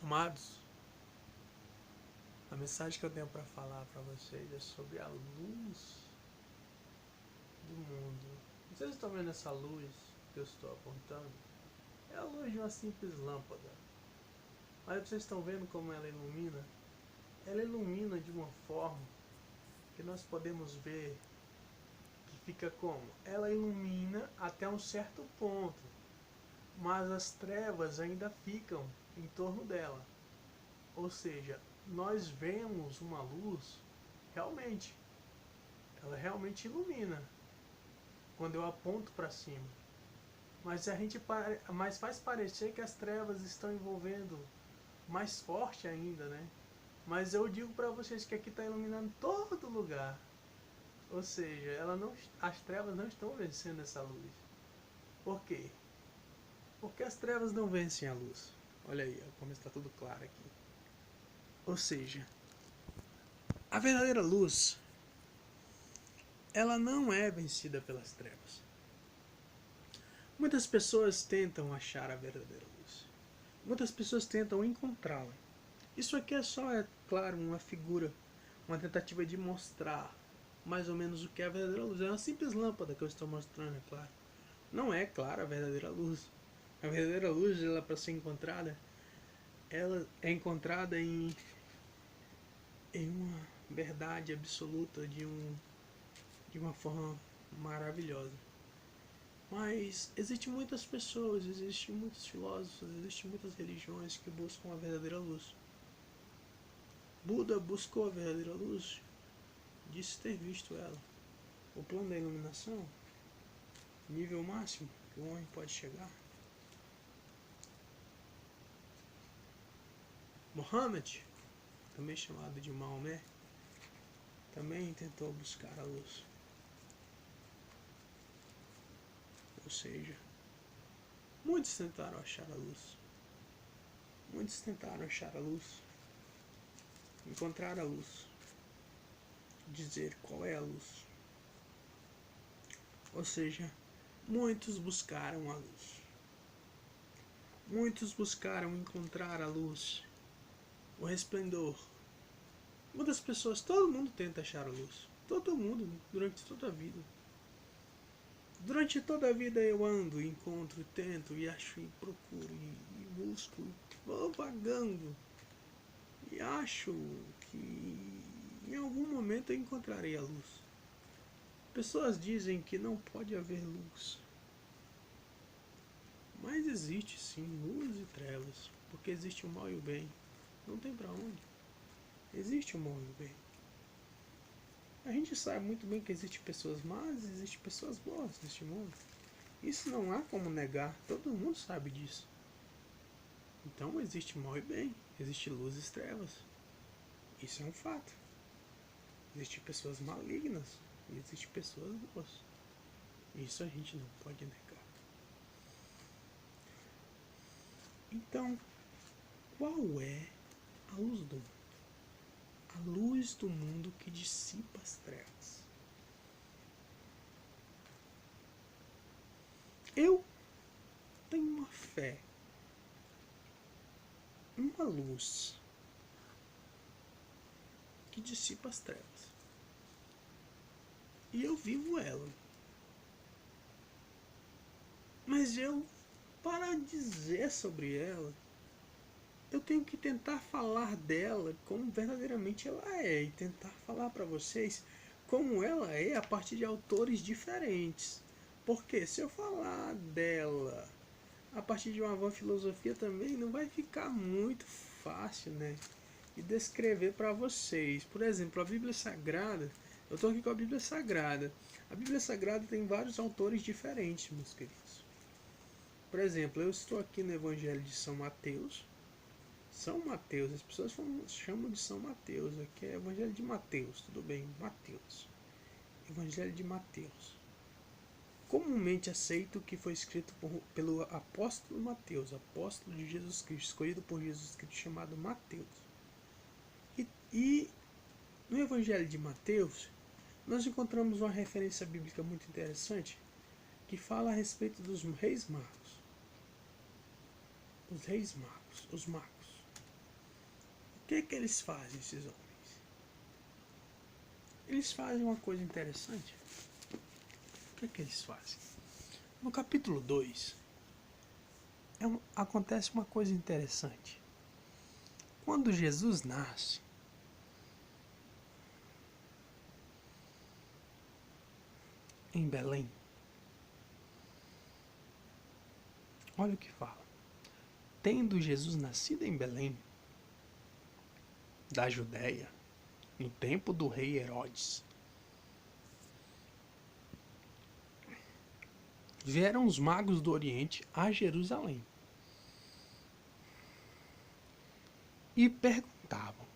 Amados, a mensagem que eu tenho para falar para vocês é sobre a luz do mundo. Vocês estão vendo essa luz que eu estou apontando? É a luz de uma simples lâmpada. Mas vocês estão vendo como ela ilumina? Ela ilumina de uma forma que nós podemos ver que fica como? Ela ilumina até um certo ponto, mas as trevas ainda ficam em torno dela. Ou seja, nós vemos uma luz realmente, ela realmente ilumina quando eu aponto para cima. Mas faz parecer que as trevas estão envolvendo mais forte ainda, né? Mas eu digo para vocês que aqui está iluminando todo lugar. Ou seja, as trevas não estão vencendo essa luz. Por quê? Porque as trevas não vencem a luz. Olha aí, como está tudo claro aqui. Ou seja, a verdadeira luz, ela não é vencida pelas trevas. Muitas pessoas tentam achar a verdadeira luz. Muitas pessoas tentam encontrá-la. Isso aqui é claro, uma figura, uma tentativa de mostrar mais ou menos o que é a verdadeira luz. É uma simples lâmpada que eu estou mostrando, é claro. Não é, claro, a verdadeira luz. A verdadeira luz, ela para ser encontrada, ela é encontrada em uma verdade absoluta, de uma forma maravilhosa. Mas existem muitas pessoas, existem muitos filósofos, existem muitas religiões que buscam a verdadeira luz. Buda buscou a verdadeira luz, disse ter visto ela. O plano da iluminação, nível máximo que o homem pode chegar. Mohammed, também chamado de Maomé, também tentou buscar a luz. Ou seja, muitos tentaram achar a luz. Muitos tentaram achar a luz, encontrar a luz, dizer qual é a luz. Ou seja, muitos buscaram a luz. Muitos buscaram encontrar a luz, o resplendor. Muitas pessoas, todo mundo tenta achar a luz. Todo mundo, durante toda a vida. Durante toda a vida eu ando, encontro, tento, e acho, e procuro, e busco, vou vagando. E acho que em algum momento eu encontrarei a luz. Pessoas dizem que não pode haver luz. Mas existe sim luz e trevas, porque existe o mal e o bem. Não tem pra onde. Existe o mal e o bem. A gente sabe muito bem que existem pessoas más e existem pessoas boas neste mundo. Isso não há como negar, todo mundo sabe disso. Então existe mal e bem, existe luz e trevas. Isso é um fato. Existem pessoas malignas e existem pessoas boas. Isso a gente não pode negar. Então, qual é a luz do mundo? A luz do mundo que dissipa as trevas. Eu tenho uma fé, uma luz que dissipa as trevas. E eu vivo ela. Mas para dizer sobre ela, eu tenho que tentar falar dela como verdadeiramente ela é. E tentar falar para vocês como ela é a partir de autores diferentes. Porque se eu falar dela a partir de uma vã filosofia também, não vai ficar muito fácil, né? E descrever para vocês. Por exemplo, a Bíblia Sagrada. Eu estou aqui com a Bíblia Sagrada. A Bíblia Sagrada tem vários autores diferentes, meus queridos. Por exemplo, eu estou aqui no Evangelho de São Mateus. São Mateus, as pessoas chamam de São Mateus. Aqui é Evangelho de Mateus, tudo bem, Mateus. Evangelho de Mateus. Comumente aceito que foi escrito pelo apóstolo Mateus, apóstolo de Jesus Cristo, escolhido por Jesus Cristo, chamado Mateus. E no Evangelho de Mateus, nós encontramos uma referência bíblica muito interessante que fala a respeito dos reis magos. Os reis magos, os magos. que eles fazem, esses homens? Eles fazem uma coisa interessante. O que eles fazem? No capítulo 2, acontece uma coisa interessante. Quando Jesus nasce, em Belém, olha o que fala. Tendo Jesus nascido em Belém, da Judéia, no tempo do rei Herodes, vieram os magos do Oriente a Jerusalém e perguntavam: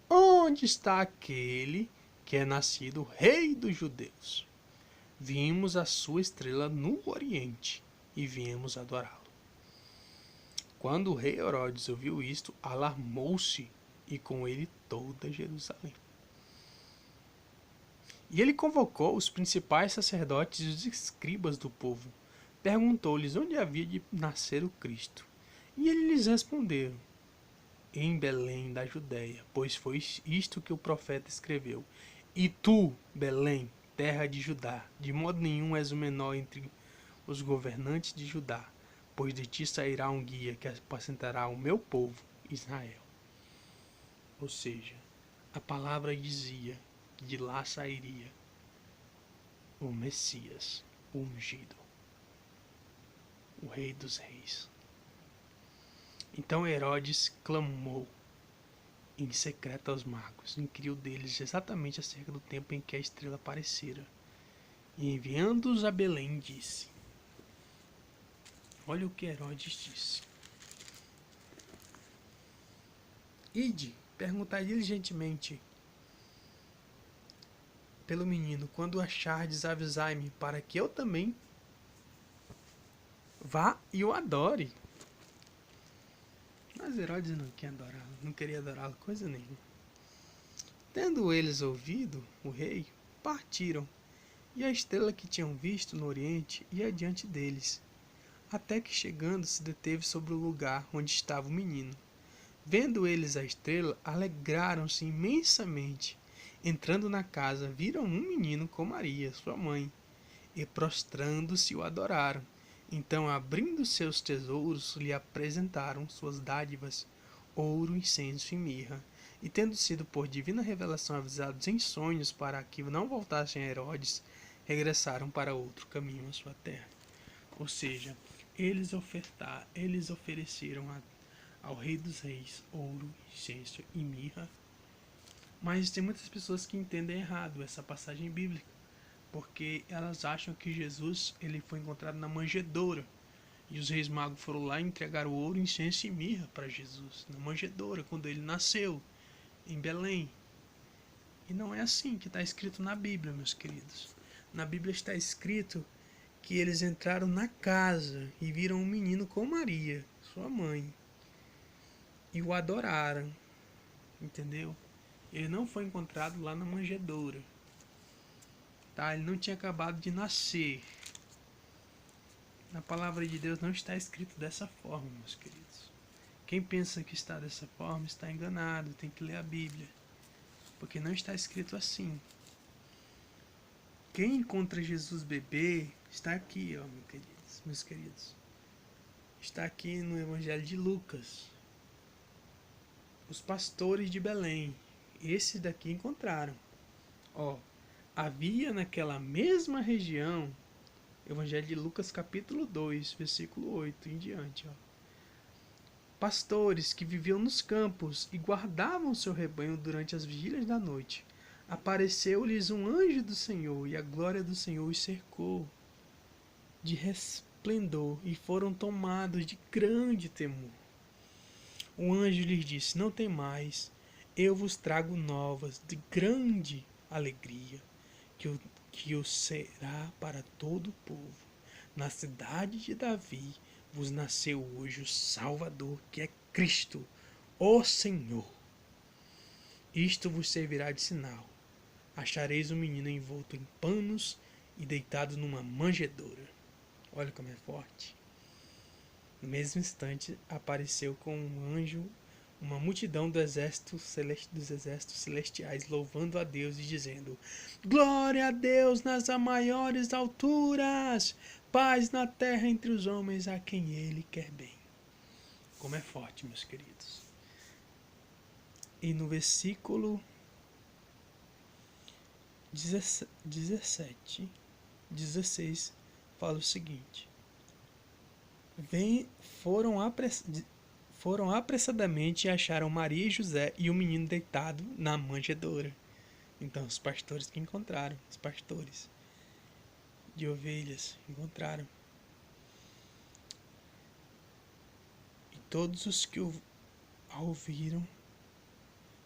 onde está aquele que é nascido rei dos judeus? Vimos a sua estrela no Oriente e viemos adorá-lo. Quando o rei Herodes ouviu isto, alarmou-se e com ele toda Jerusalém. E ele convocou os principais sacerdotes e os escribas do povo. Perguntou-lhes onde havia de nascer o Cristo. E eles lhes responderam: em Belém da Judéia, pois foi isto que o profeta escreveu. E tu, Belém, terra de Judá, de modo nenhum és o menor entre os governantes de Judá, pois de ti sairá um guia que apacentará o meu povo, Israel. Ou seja, a palavra dizia que de lá sairia o Messias, o ungido, o Rei dos Reis. Então Herodes clamou em secreto aos magos, inquiriu deles exatamente acerca do tempo em que a estrela aparecera, e enviando-os a Belém disse: olha o que Herodes disse: ide, perguntai diligentemente pelo menino, quando achardes, avisai-me, para que eu também vá e o adore. Mas Herodes não quer adorá-lo, não queria adorá-lo coisa nenhuma. Tendo eles ouvido o rei, partiram, e a estrela que tinham visto no oriente ia adiante deles, até que chegando se deteve sobre o lugar onde estava o menino. Vendo eles a estrela, alegraram-se imensamente. Entrando na casa, viram um menino com Maria, sua mãe, e prostrando-se o adoraram. Então, abrindo seus tesouros, lhe apresentaram suas dádivas, ouro, incenso e mirra. E tendo sido por divina revelação avisados em sonhos para que não voltassem a Herodes, regressaram para outro caminho à sua terra. Ou seja, eles ofereceram ao Rei dos Reis ouro, incenso e mirra. Mas tem muitas pessoas que entendem errado essa passagem bíblica, porque elas acham que Jesus ele foi encontrado na manjedoura. E os reis magos foram lá e entregaram ouro, incenso e mirra para Jesus, na manjedoura, quando ele nasceu, em Belém. E não é assim que está escrito na Bíblia, meus queridos. Na Bíblia está escrito que eles entraram na casa e viram um menino com Maria, sua mãe, e o adoraram, entendeu? Ele não foi encontrado lá na manjedoura, tá? Ele não tinha acabado de nascer. Na palavra de Deus não está escrito dessa forma, meus queridos. Quem pensa que está dessa forma está enganado, tem que ler a Bíblia, porque não está escrito assim. Quem encontra Jesus bebê está aqui, ó, meus queridos. Está aqui no Evangelho de Lucas. Os pastores de Belém, esses daqui encontraram. Ó, havia naquela mesma região, Evangelho de Lucas capítulo 2, versículo 8 em diante, ó. Pastores que viviam nos campos e guardavam seu rebanho durante as vigílias da noite. Apareceu-lhes um anjo do Senhor, e a glória do Senhor os cercou de resplendor, e foram tomados de grande temor. O anjo lhes disse: não temais, eu vos trago novas de grande alegria, que o será para todo o povo. Na cidade de Davi vos nasceu hoje o Salvador, que é Cristo, o Senhor. Isto vos servirá de sinal. Achareis o menino envolto em panos e deitado numa manjedoura. Olha como é forte. No mesmo instante apareceu com um anjo uma multidão dos exércitos celestiais louvando a Deus e dizendo: Glória a Deus nas maiores alturas, paz na terra entre os homens a quem Ele quer bem. Como é forte, meus queridos. E no versículo 16 fala o seguinte: foram apressadamente e acharam Maria e José e o menino deitado na manjedoura. Então os pastores que encontraram, os pastores de ovelhas encontraram. E todos os que a ouviram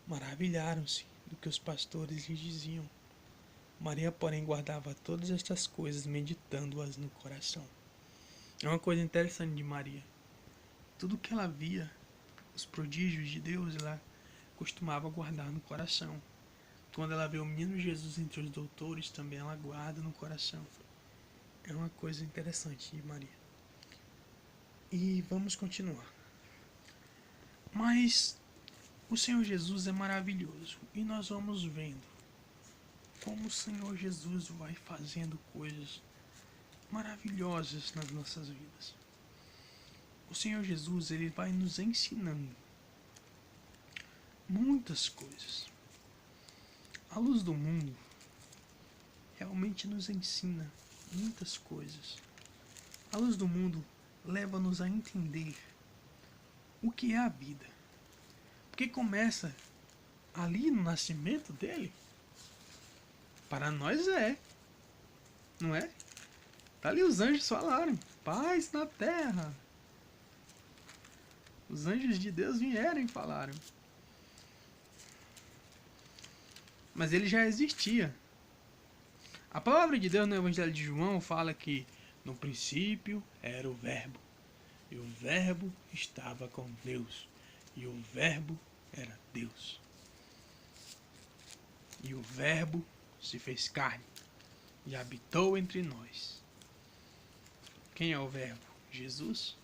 maravilharam-se do que os pastores lhes diziam. Maria, porém, guardava todas estas coisas, meditando-as no coração. É uma coisa interessante de Maria. Tudo que ela via, os prodígios de Deus, ela costumava guardar no coração. Quando ela vê o menino Jesus entre os doutores, também ela guarda no coração. É uma coisa interessante de Maria. E vamos continuar. Mas o Senhor Jesus é maravilhoso. E nós vamos vendo como o Senhor Jesus vai fazendo coisas maravilhosas nas nossas vidas. O Senhor Jesus, ele vai nos ensinando muitas coisas. A luz do mundo realmente nos ensina muitas coisas. A luz do mundo leva-nos a entender o que é a vida. Porque começa ali no nascimento dele. Para nós não é? Tá ali os anjos falaram, paz na terra. Os anjos de Deus vieram e falaram. Mas ele já existia. A palavra de Deus no Evangelho de João fala que no princípio era o Verbo. E o Verbo estava com Deus. E o Verbo era Deus. E o Verbo se fez carne e habitou entre nós. Quem é o Verbo? Jesus.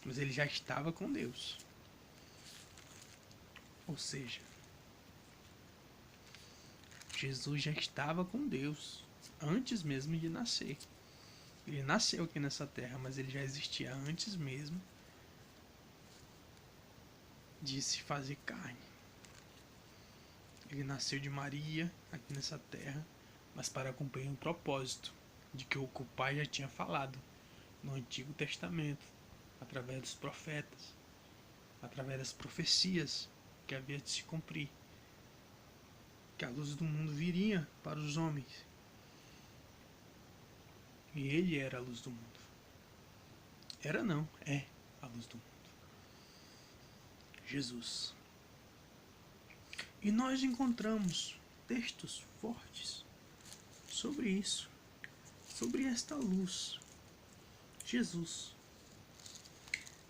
Mas ele já estava com Deus. Ou seja, Jesus já estava com Deus antes mesmo de nascer. Ele nasceu aqui nessa terra, mas ele já existia antes mesmo de se fazer carne. Ele nasceu de Maria aqui nessa terra, mas para cumprir um propósito de que o Pai já tinha falado no Antigo Testamento, através dos profetas, através das profecias que havia de se cumprir, que a luz do mundo viria para os homens. E ele era a luz do mundo. Era não, é a luz do mundo. Jesus. E nós encontramos textos fortes sobre isso, sobre esta luz, Jesus.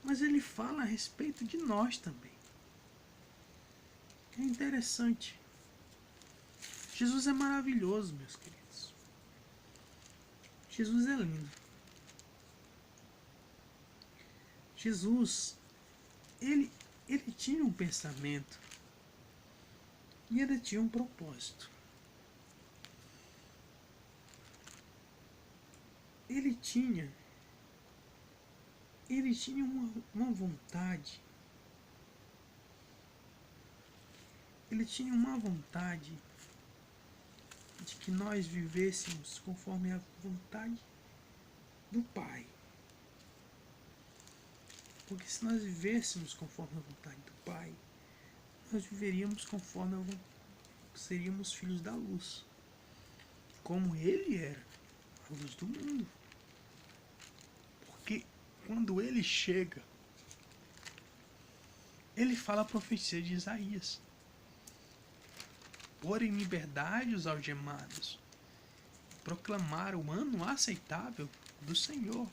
Mas ele fala a respeito de nós também. É interessante. Jesus é maravilhoso, meus queridos. Jesus é lindo. Jesus, ele tinha um pensamento e ele tinha um propósito. Ele tinha uma vontade. Ele tinha uma vontade de que nós vivêssemos conforme a vontade do Pai. Porque se nós vivêssemos conforme a vontade do Pai, nós viveríamos conforme a vontade, seríamos filhos da luz, como Ele era, a luz do mundo. Porque quando Ele chega, Ele fala a profecia de Isaías: pôr em liberdade os algemados, proclamar o ano aceitável do Senhor.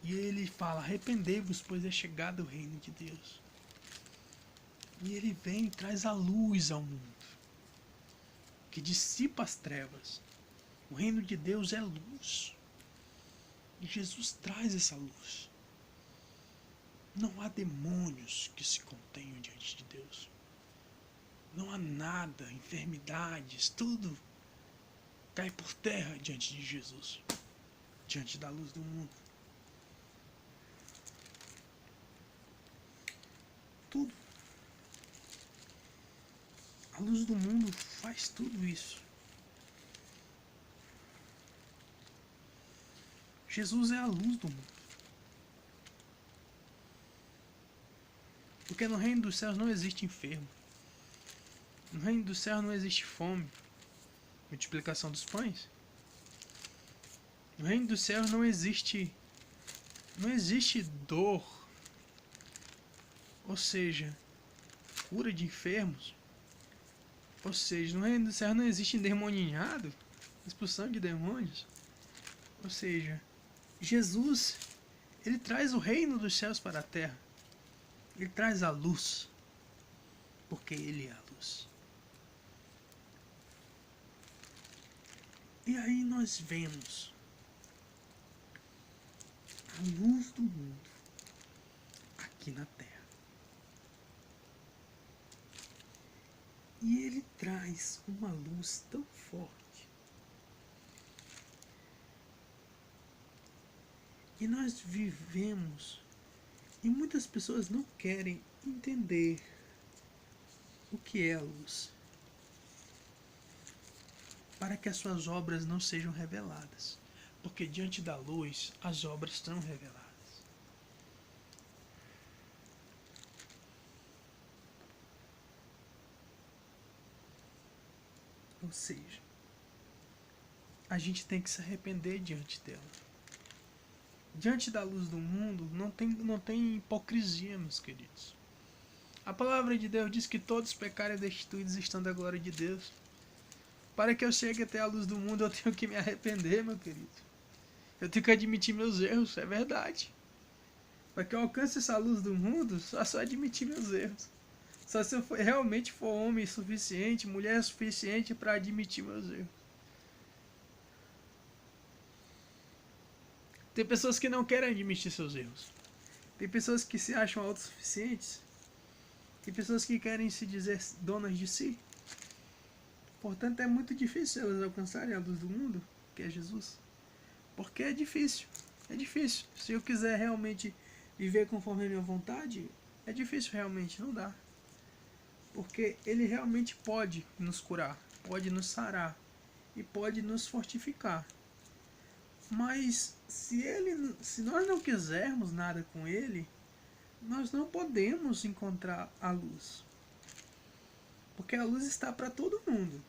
E ele fala: arrependei-vos, pois é chegado o reino de Deus. E ele vem e traz a luz ao mundo, que dissipa as trevas. O reino de Deus é luz. E Jesus traz essa luz. Não há demônios que se contenham diante de Deus. Não há nada, enfermidades, tudo cai por terra diante de Jesus, diante da luz do mundo. Tudo. A luz do mundo faz tudo isso. Jesus é a luz do mundo. Porque no reino dos céus não existe enfermo. No reino dos céus não existe fome. Multiplicação dos pães. No reino dos céus não existe dor. Ou seja, cura de enfermos. Ou seja, no reino dos céus não existe endemoninhado, expulsão de demônios. Ou seja, Jesus, ele traz o reino dos céus para a terra. Ele traz a luz, porque ele é a luz. E aí nós vemos a luz do mundo aqui na terra. E ele traz uma luz tão forte. E nós vivemos, e muitas pessoas não querem entender o que é a luz, para que as suas obras não sejam reveladas, porque diante da luz as obras estão reveladas. Ou seja, a gente tem que se arrepender diante dela. Diante da luz do mundo não tem hipocrisia, meus queridos. A palavra de Deus diz que todos pecaram e destituídos estão da glória de Deus. Para que eu chegue até a luz do mundo, eu tenho que me arrepender, meu querido. Eu tenho que admitir meus erros, é verdade. Para que eu alcance essa luz do mundo, só admitir meus erros. Só se eu realmente for homem suficiente, mulher suficiente para admitir meus erros. Tem pessoas que não querem admitir seus erros. Tem pessoas que se acham autossuficientes. Tem pessoas que querem se dizer donas de si. Portanto, é muito difícil elas alcançarem a luz do mundo, que é Jesus. Porque é difícil. É difícil. Se eu quiser realmente viver conforme a minha vontade, é difícil realmente, não dá. Porque ele realmente pode nos curar, pode nos sarar e pode nos fortificar. Mas se nós não quisermos nada com ele, nós não podemos encontrar a luz. Porque a luz está para todo mundo.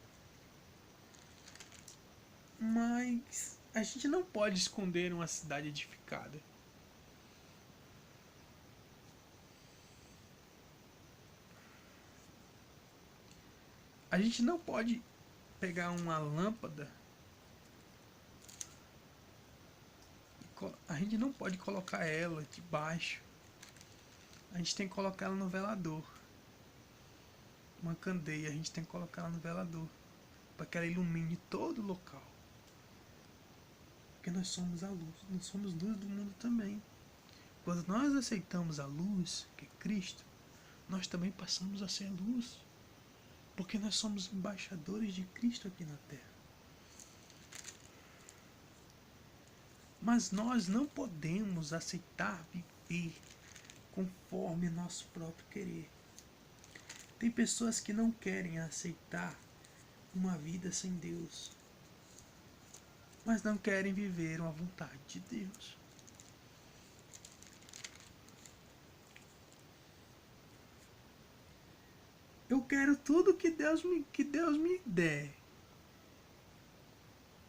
Mas a gente não pode esconder uma cidade edificada. A gente não pode pegar uma lâmpada. A gente não pode colocar ela debaixo. A gente tem que colocar ela no velador. Uma candeia, a gente tem que colocar ela no velador. Para que ela ilumine todo o local. Porque nós somos a luz. Nós somos luz do mundo também. Quando nós aceitamos a luz, que é Cristo, nós também passamos a ser luz. Porque nós somos embaixadores de Cristo aqui na terra. Mas nós não podemos aceitar viver conforme nosso próprio querer. Tem pessoas que não querem aceitar uma vida sem Deus, mas não querem viver uma vontade de Deus. Eu quero tudo que Deus me der.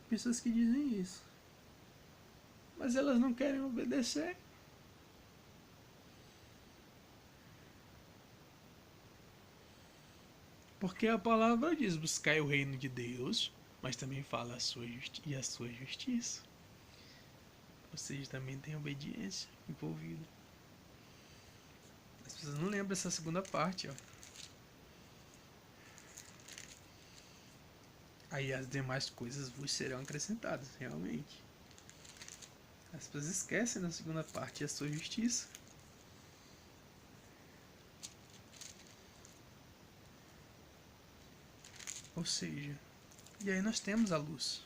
Pessoas que dizem isso, mas elas não querem obedecer. Porque a palavra diz: buscai o reino de Deus, mas também fala a sua justiça. Ou seja, também tem obediência envolvida. As pessoas não lembram dessa segunda parte, ó. Aí as demais coisas vos serão acrescentadas, realmente. As pessoas esquecem da segunda parte, a sua justiça. Ou seja, e aí nós temos a luz.